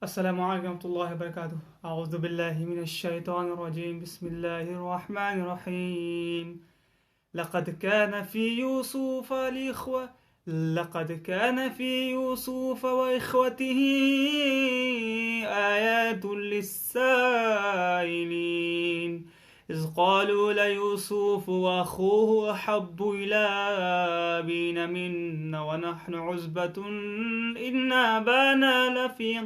अस्सलामु अलैकुम वरहमतुल्लाहि वबरकातुहू। अऊज़ु बिल्लाहि मिनश शैतानिर रजीम। बिस्मिल्लाहिर रहमानिर रहीम। लक़द कान फ़ी यूसुफ़ लिख़्व लक़द कान फ़ी यूसुफ़ व इख़्वतिही आयातुल लिस्साइलीन इज़ क़ालू लयूसुफ़ु व अख़ूहु अहब्बु इला अबीना मिन्ना व नहनु उज़्बतुन इन्ना अबाना लफ़ी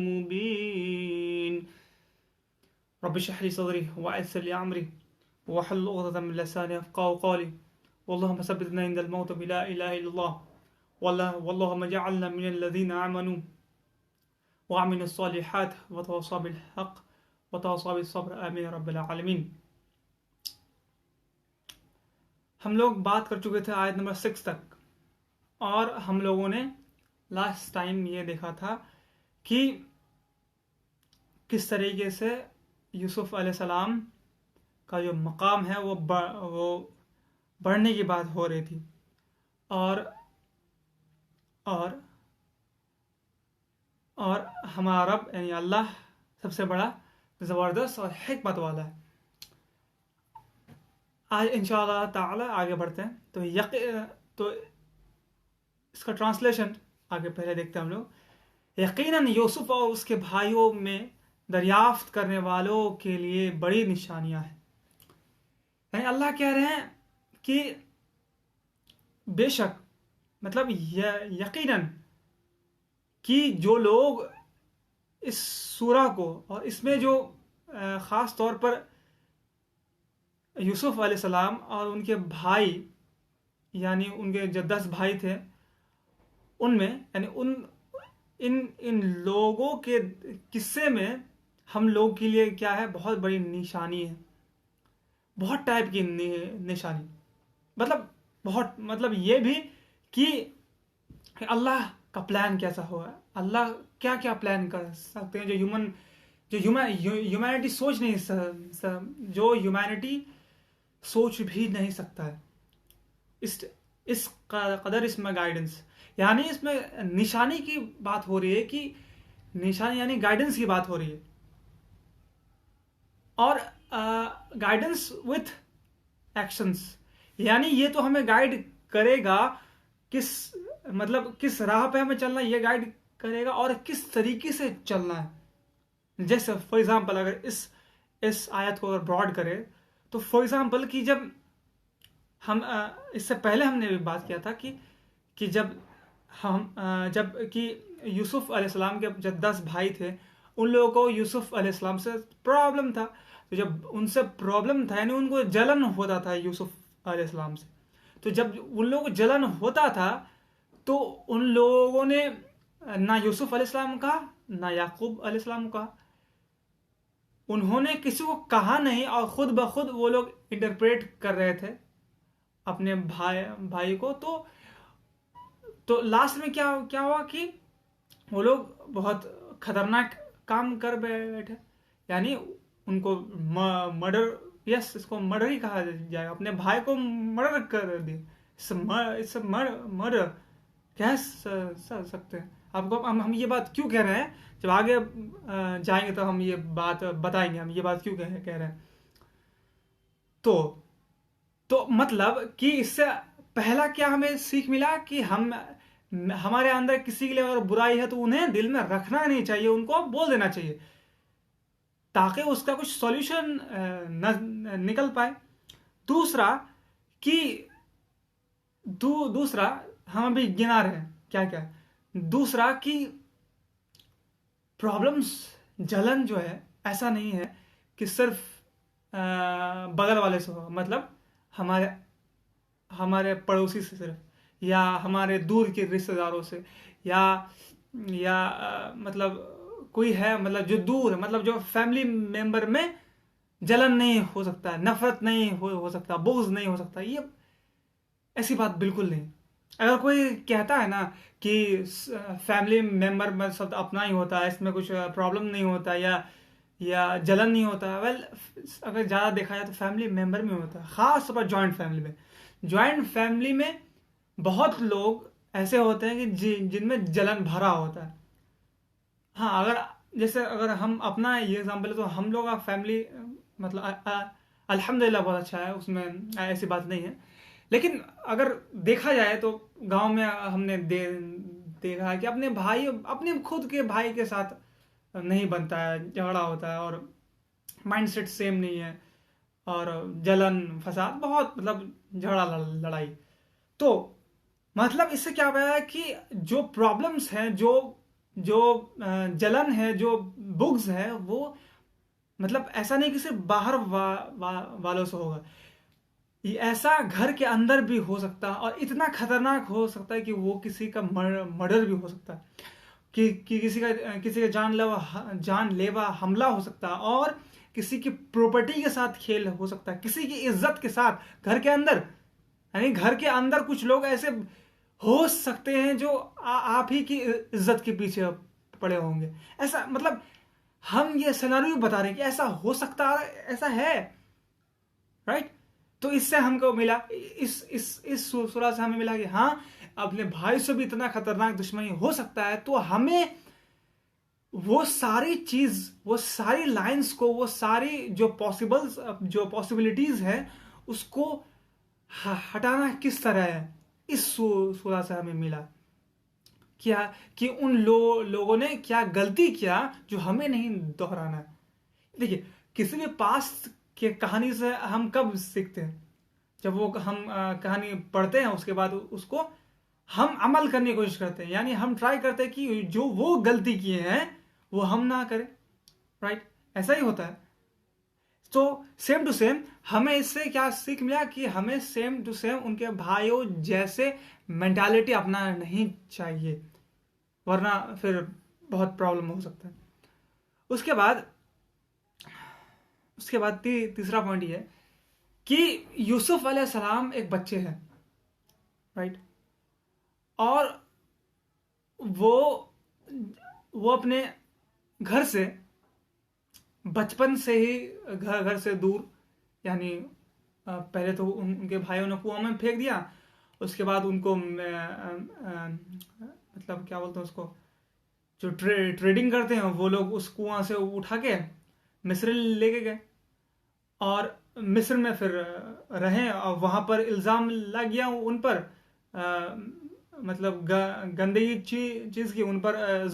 मुबीन। रब्बि इश्रह ली सदरी व यस्सिर ली अमरी वहलुल उक़दतम मिन लिसानी यफ़क़हू क़ौली वल्लाहुम्मा सब्बितना इंदल मौत बिला इलाहा इल्लल्लाह वल्लाहुम्मा जअलना मिनल लज़ीना आमनू व अमिलुस सालिहात व तवासौ बिल हक़ व तवासौ बिस सब्र आमीन या रब्बल आलमीन। हम लोग बात कर चुके थे आयत नंबर 6 तक, और हम लोगों ने लास्ट टाइम ये देखा था कि किस तरीके से यूसुफ अलैहिस्सलाम का जो मकाम है वो बढ़ने की बात हो रही थी, और और और हमारा रब यानी अल्लाह सबसे बड़ा, ज़बरदस्त और हिकमत वाला है। आज इंशाअल्लाह ताला आगे बढ़ते हैं। तो इसका ट्रांसलेशन आगे पहले देखते हैं हम लोग। यकीनन यूसुफ और उसके भाइयों में दरियाफ्त करने वालों के लिए बड़ी निशानियां हैं। यानी अल्लाह कह रहे हैं कि बेशक, मतलब यकीनन कि जो लोग इस सूरा को और इसमें जो ख़ास तौर पर यूसुफ अलैहिस्सलाम और उनके भाई, यानी उनके जो 10 भाई थे, उनमें यानी इन लोगों के किस्से में हम लोग के लिए क्या है, बहुत बड़ी निशानी है। बहुत टाइप की निशानी, मतलब ये भी कि अल्लाह का प्लान कैसा हुआ है, अल्लाह क्या क्या प्लान कर सकते हैं जो ह्यूमैनिटी सोच नहीं जो ह्यूमैनिटी सोच भी नहीं सकता है। इस कदर इसमें गाइडेंस, यानी इसमें निशानी की बात हो रही है कि निशानी यानी गाइडेंस की बात हो रही है, और गाइडेंस विथ एक्शंस, यानी ये तो हमें गाइड करेगा किस राह पे हमें चलना है, ये गाइड करेगा, और किस तरीके से चलना है। जैसे फॉर एग्जांपल अगर इस आयत को अगर ब्रॉड करें तो फॉर एग्जांपल कि जब हम इससे पहले हमने भी बात किया था कि जब कि यूसुफ अलैहिस्सलाम के जब 10 भाई थे, उन लोगों को यूसुफ अलैहिस्सलाम से प्रॉब्लम था। तो जब उनसे प्रॉब्लम था, यानी उनको जलन होता था यूसुफ अलैहिस्सलाम से, तो जब उन लोगों को जलन होता था तो उन लोगों ने ना यूसुफ अलैहिस्सलाम कहा ना याकूब अलैहिस्सलाम कहा, उन्होंने किसी को कहा नहीं, और खुद ब खुद वो लोग इंटरप्रेट कर रहे थे अपने भाई को। तो लास्ट में क्या हुआ कि वो लोग बहुत खतरनाक काम कर बैठे, यानी उनको मर्डर, इसको मर्डर ही कहा जाएगा, अपने भाई को मर्डर कर दिए। इस मर्डर कह सकते हैं। आपको हम ये बात क्यों कह रहे हैं, जब आगे जाएंगे तो हम ये बात बताएंगे, हम ये बात क्यों कह रहे हैं। तो मतलब कि इससे पहला क्या हमें सीख मिला कि हमारे अंदर किसी के लिए अगर बुराई है तो उन्हें दिल में रखना नहीं चाहिए, उनको बोल देना चाहिए ताकि उसका कुछ सॉल्यूशन निकल पाए। दूसरा हम अभी गिना रहे हैं क्या क्या। दूसरा कि प्रॉब्लम्स, जलन जो है, ऐसा नहीं है कि सिर्फ बगल वाले से हो, मतलब हमारे पड़ोसी से सिर्फ, या हमारे दूर के रिश्तेदारों से, या मतलब कोई है, मतलब जो दूर है, मतलब जो फैमिली मेंबर में जलन नहीं हो सकता, नफरत नहीं हो सकता, बुग़्ज़ नहीं हो सकता, ये ऐसी बात बिल्कुल नहीं। अगर कोई कहता है ना कि फैमिली मेंबर में सब अपना ही होता है, इसमें कुछ प्रॉब्लम नहीं होता या जलन नहीं होता, वेल अगर ज़्यादा देखा जाए तो फैमिली मेंबर में होता है, ख़ास तौर पर जॉइंट फैमिली में बहुत लोग ऐसे होते हैं कि जिनमें जलन भरा होता है। हाँ, अगर जैसे अगर हम अपना ये एग्जाम्पल है तो हम लोग का फैमिली मतलब अल्हम्दुलिल्लाह बहुत अच्छा है, उसमें ऐसी बात नहीं है। लेकिन अगर देखा जाए तो गांव में हमने देखा है कि अपने खुद के भाई के साथ नहीं बनता है, झगड़ा होता है, और माइंडसेट सेम नहीं है, और जलन फसाद बहुत, मतलब झगड़ा लड़ाई। तो मतलब इससे क्या हुआ है कि जो प्रॉब्लम्स हैं, जो जो जलन है, जो बुग्स है, वो मतलब ऐसा नहीं कि सिर्फ बाहर वालों से होगा, ये ऐसा घर के अंदर भी हो सकता है, और इतना खतरनाक हो सकता है कि वो किसी का मर्डर भी हो सकता है, कि किसी का जानलेवा हमला हो सकता है, और किसी की प्रॉपर्टी के साथ खेल हो सकता है, किसी की इज्जत के साथ घर के अंदर। यानी घर के अंदर कुछ लोग ऐसे हो सकते हैं जो आप ही की इज्जत के पीछे पड़े होंगे। ऐसा मतलब हम ये सिनेरियो बता रहे हैं कि ऐसा हो सकता है, ऐसा है, राइट। तो इससे हमको मिला, इस सूरह से हमें मिला कि हाँ, अपने भाई से भी इतना खतरनाक दुश्मनी हो सकता है, तो हमें वो सारी चीज, वो सारी लाइंस को, वो सारी जो पॉसिबिलिटीज है, उसको हटाना किस तरह है, इस सूरह से हमें मिला। क्या कि उन लोगों ने क्या गलती किया जो हमें नहीं दोहराना है। देखिए, किसी भी पास्ट के कहानी से हम कब सीखते हैं? जब वो हम कहानी पढ़ते हैं, उसके बाद उसको हम अमल करने की कोशिश करते हैं, यानी हम ट्राई करते हैं कि जो वो गलती किए हैं वो हम ना करें, राइट। ऐसा ही होता है। तो सेम टू सेम हमें इससे क्या सीख मिला कि हमें सेम टू सेम उनके भाइयों जैसे मेंटालिटी अपनाना नहीं चाहिए, वरना फिर बहुत प्रॉब्लम हो सकता है। उसके बाद तीसरा पॉइंट ये है कि यूसुफ अलैहिस्सलाम एक बच्चे हैं, राइट। और वो अपने घर से बचपन से ही घर से दूर, यानी पहले तो उनके भाइयों ने कुआं में फेंक दिया, उसके बाद उनको मतलब क्या बोलते हैं उसको, जो ट्रेडिंग करते हैं वो लोग उस कुआं से उठा के मिस्र लेके गए, और मिस्र में फिर रहे, और वहां पर इल्जाम लग गया उन पर, मतलब गंदगी चीज की उन पर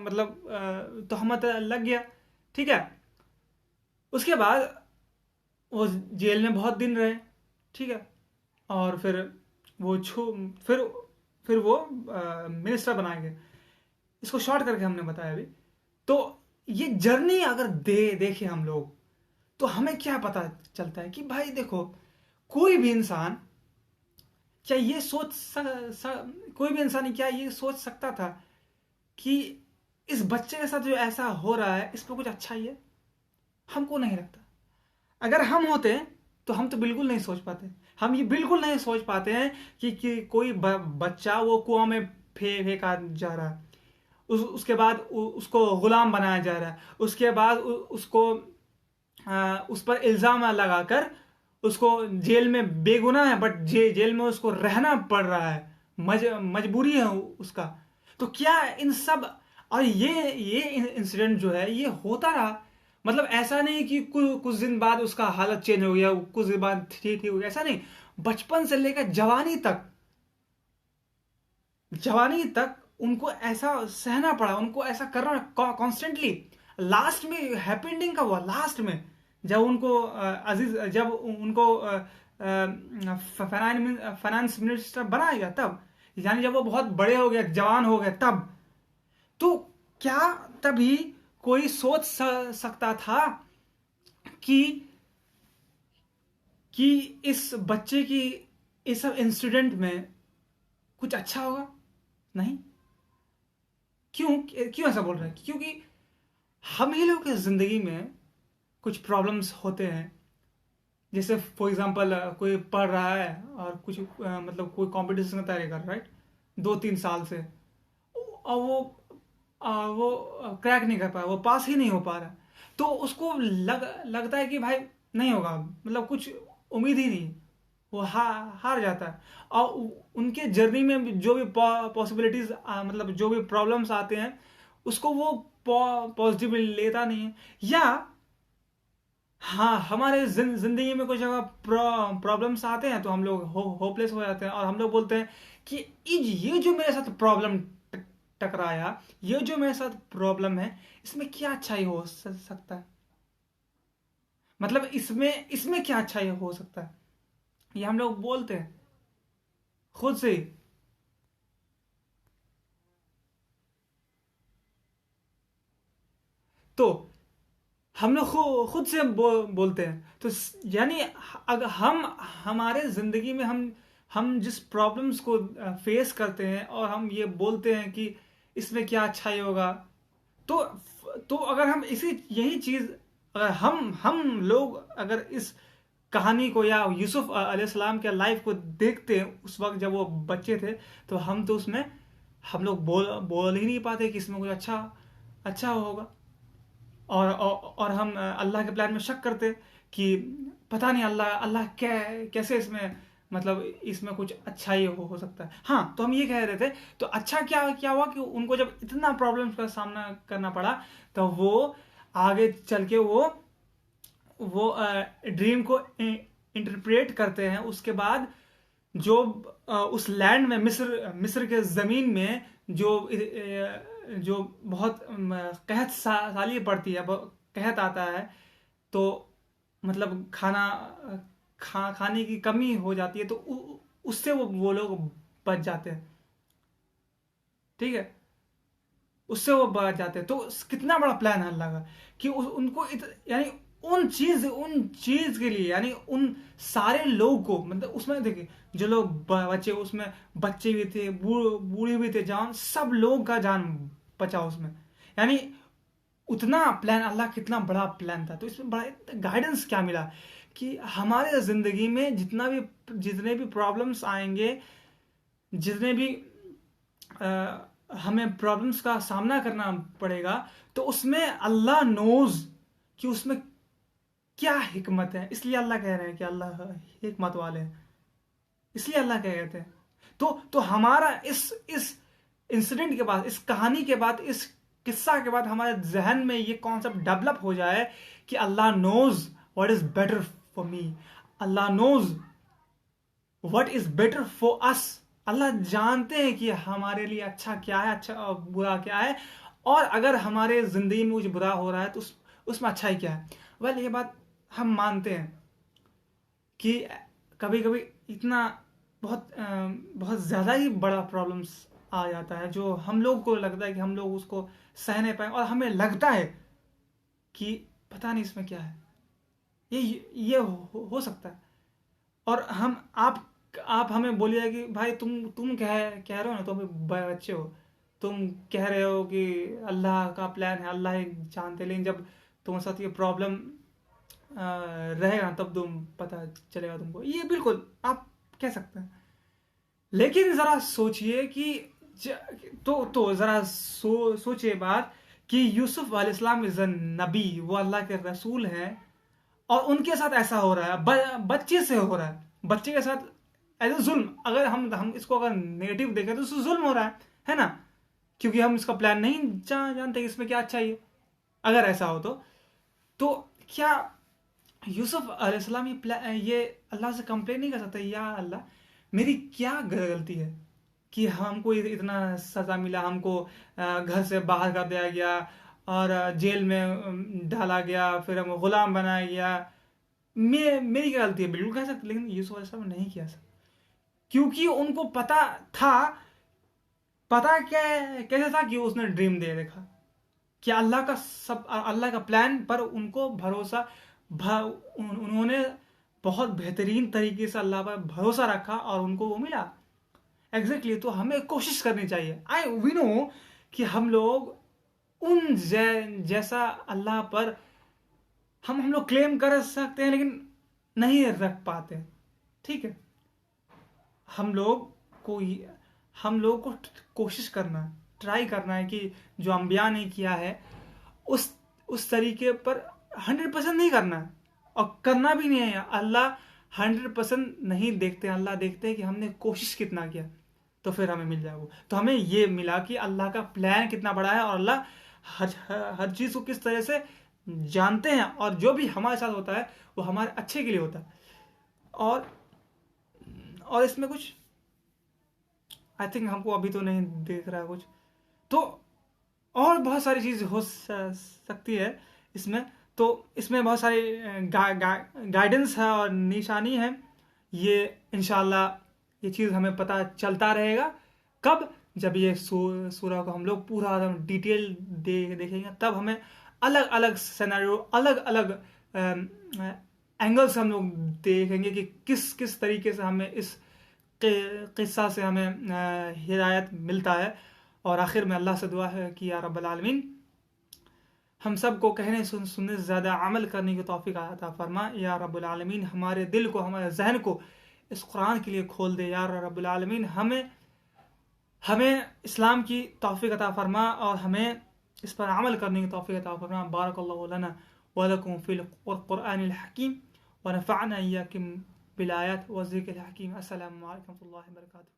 मतलब तोहमत लग गया, ठीक है। उसके बाद वो जेल में बहुत दिन रहे, ठीक है। और फिर वो फिर वो मिनिस्टर बनाए गए। इसको शॉर्ट करके हमने बताया अभी। तो ये जर्नी अगर देखें हम लोग, तो हमें क्या पता चलता है कि भाई देखो, कोई भी इंसान क्या ये कोई भी इंसान क्या ये सोच सकता था कि इस बच्चे के साथ जो ऐसा हो रहा है इस पर कुछ अच्छा ही है? हमको नहीं लगता। अगर हम होते तो हम तो बिल्कुल नहीं सोच पाते। हम ये बिल्कुल नहीं सोच पाते हैं कि कोई बच्चा वो कुआं में फेंका जा रहा है, उसके बाद उसको गुलाम बनाया जा रहा है, उसके बाद उसको उस पर इल्जाम लगाकर उसको जेल में, बेगुनाह है बट जेल में उसको रहना पड़ रहा है, मजबूरी है उसका। तो क्या इन सब, और ये इंसिडेंट जो है ये होता रहा, मतलब ऐसा नहीं कि कुछ दिन बाद उसका हालत चेंज हो गया, कुछ दिन बाद ठीक हो गया, ऐसा नहीं। बचपन से लेकर जवानी तक उनको ऐसा सहना पड़ा, उनको ऐसा करना कॉन्स्टेंटली। लास्ट में हैप्पी एंडिंग का हुआ, लास्ट में जब उनको जब उनको फाइनेंस मिनिस्टर बनाया गया तब, यानी जब वो बहुत बड़े हो गए, जवान हो गए तब। तो क्या तभी कोई सोच सकता था कि इस बच्चे की इस सब इंसिडेंट में कुछ अच्छा होगा? नहीं। क्यों ऐसा बोल रहे हैं? क्योंकि हम ही लोग की जिंदगी में कुछ प्रॉब्लम्स होते हैं। जैसे फॉर एग्जांपल कोई पढ़ रहा है और कुछ मतलब कोई कंपटीशन की तैयारी कर रहा है, राइट, 2-3 साल से, और वो क्रैक नहीं कर पाया, वो पास ही नहीं हो पा रहा, तो उसको लगता है कि भाई नहीं होगा, मतलब कुछ उम्मीद ही नहीं, वो हार जाता है। और उनके जर्नी में जो भी पॉसिबिलिटीज मतलब जो भी प्रॉब्लम्स आते हैं उसको वो पॉजिटिवली लेता नहीं है। या हाँ, हमारे जिंदगी में कुछ अगर प्रॉब्लम्स आते हैं तो हम लोग होपलेस हो जाते हैं, और हम लोग बोलते हैं कि ये जो मेरे साथ प्रॉब्लम टकराया, ये जो मेरे साथ प्रॉब्लम है, इसमें क्या अच्छाई हो सकता है, मतलब इसमें इसमें क्या अच्छाई हो सकता है, ये हम लोग बोलते हैं खुद से ही। तो हम लोग खुद से बोलते हैं, तो यानी अगर हम हमारे जिंदगी में हम जिस प्रॉब्लम्स को फेस करते हैं और हम ये बोलते हैं कि इसमें क्या अच्छाई होगा, तो अगर हम इसी यही चीज, अगर हम लोग अगर इस कहानी को या यूसुफ अलैहिस्सलाम के लाइफ को देखते हैं उस वक्त जब वो बच्चे थे, तो हम तो उसमें हम लोग बोल ही नहीं पाते कि इसमें कुछ अच्छा अच्छा होगा। और हम अल्लाह के प्लान में शक करते कि पता नहीं अल्लाह अल्लाह कैसे इसमें, मतलब इसमें कुछ अच्छा ही हो सकता है। हाँ, तो हम ये कह रहे थे, तो अच्छा क्या क्या हुआ कि उनको जब इतना प्रॉब्लम्स का सामना करना पड़ा, तो वो आगे चल के वो ड्रीम को इंटरप्रेट करते हैं। उसके बाद जो उस लैंड में मिस्र मिस्र के ज़मीन में जो बहुत कहत साली पड़ती है, कहत आता है, तो मतलब खाने की कमी हो जाती है, तो उससे वो लोग बच जाते हैं। ठीक है, उससे वो बच जाते हैं। तो कितना बड़ा प्लान है अल्लाह का कि उनको यानी उन चीज के लिए, यानी उन सारे लोगों को, मतलब उसमें देखिए जो लोग बच्चे, उसमें बच्चे भी थे, बूढ़े भी थे, जवान, सब लोग का जान बचा उसमें। यानी उतना प्लान, अल्लाह कितना बड़ा प्लान था। तो इसमें बड़ा गाइडेंस क्या मिला कि हमारे जिंदगी में जितने भी प्रॉब्लम्स आएंगे, जितने भी हमें प्रॉब्लम्स का सामना करना पड़ेगा, तो उसमें अल्लाह नोज कि उसमें क्या हिकमत है। इसलिए अल्लाह कह रहे हैं कि अल्लाह हिकमत वाले हैं, इसलिए अल्लाह क्या कहते हैं। तो हमारा इस इंसिडेंट के बाद, इस कहानी के बाद, इस किस्सा के बाद हमारे जहन में ये कॉन्सेप्ट डेवलप हो जाए कि Allah knows what is better for me, Allah knows what is better for us. Allah जानते हैं कि हमारे लिए अच्छा क्या है, अच्छा और बुरा क्या है, और अगर हमारे जिंदगी में कुछ बुरा हो रहा है तो उसमें अच्छा ही क्या है। वेल, ये बात हम मानते हैं कि कभी कभी इतना बहुत ज़्यादा ही बड़ा प्रॉब्लम्स आ जाता है, जो हम लोग को लगता है कि हम लोग उसको सह नहीं पाए, और हमें लगता है कि पता नहीं इसमें क्या है, ये हो सकता है। और आप हमें बोलिए कि भाई तुम कह रहे हो ना, तुम बच्चे हो, तुम कह रहे हो कि अल्लाह का प्लान है, अल्लाह ही जानते, लेकिन जब तुम्हारे साथ ये प्रॉब्लम रहेगा तब तुम पता चलेगा तुमको। ये बिल्कुल आप कह सकते हैं, लेकिन जरा सोचिए कि तो जरा सोचिए बात कि यूसुफ अलैहिस्सलाम इज अ नबी, वो अल्लाह के रसूल हैं, और उनके साथ ऐसा हो रहा है, बच्चे से हो रहा है, बच्चे के साथ एज ए जुल्म। अगर हम इसको अगर नेगेटिव देखें तो उससे जुल्म हो रहा है ना, क्योंकि हम इसका प्लान नहीं जानते कि इसमें क्या अच्छा है। अगर ऐसा हो तो क्या यूसुफ अलैहिस्सलाम ये अल्लाह से कंप्लेन नहीं कर सकता, या अल्लाह मेरी क्या गलती है कि हमको इतना सजा मिला, हमको घर से बाहर कर दिया गया और जेल में डाला गया, फिर हम गुलाम बनाया गया, मेरी क्या गलती है, बिल्कुल कह सकते। लेकिन यूसुफ अलैहिस्सलाम ने नहीं किया सर, क्योंकि उनको पता क्या कैसे था कि उसने ड्रीम दे देखा कि अल्लाह का प्लान पर उनको भरोसा, उन्होंने बहुत बेहतरीन तरीके से अल्लाह पर भरोसा रखा और उनको वो मिला। एग्जैक्टली तो हमें कोशिश करनी चाहिए। वी नो कि हम लोग उन जैसा अल्लाह पर हम लोग क्लेम कर सकते हैं, लेकिन नहीं रख पाते। ठीक है, हम लोग को कोशिश करना, ट्राई करना है कि जो अंबिया ने किया है उस तरीके पर 100% नहीं करना है, और करना भी नहीं है। अल्लाह 100% नहीं देखते, अल्लाह देखते हैं कि हमने कोशिश कितना किया। तो फिर हमें मिल जाएगा। तो हमें ये मिला कि अल्लाह का प्लान कितना बड़ा है और अल्लाह हर हर चीज़ को किस तरह से जानते हैं, और जो भी हमारे साथ होता है वो हमारे अच्छे के लिए होता है। और इसमें कुछ आई थिंक हमको अभी तो नहीं देख रहा है कुछ, तो और बहुत सारी चीज़ हो सकती है इसमें। तो इसमें बहुत सारी गाइडेंस है और निशानी है। ये इंशाल्लाह ये चीज़ हमें पता चलता रहेगा कब, जब ये सूरह को हम लोग पूरा एकदम डिटेल देखेंगे, तब हमें अलग अलग सिनेरियो, अलग अलग एंगल से हम लोग देखेंगे कि किस किस तरीके से हमें इस किस्सा से हमें हिदायत मिलता है। और आखिर में अल्लाह से दुआ है कि या रब्बल आलमीन हम सब को कहने सुनने से ज़्यादा अमल करने की तौफीक अता फरमा। या रब्बुल आलमीन हमारे दिल को, हमारे जहन को इस कुरान के लिए खोल दे। या रब्बुल आलमीन हमें इस्लाम की तौफीक अता फरमा और हमें इस पर अमल करने की तौफीक अता फरमा। बारकल्लाहु लना व लकुम फिल कुरआनिल हकीम व नफ़अना इय्याकुम बिल आयात व ज़िक्रिल हकीम। अस्सलामु अलैकुम व रहमतुल्लाहि व बरकातुहू।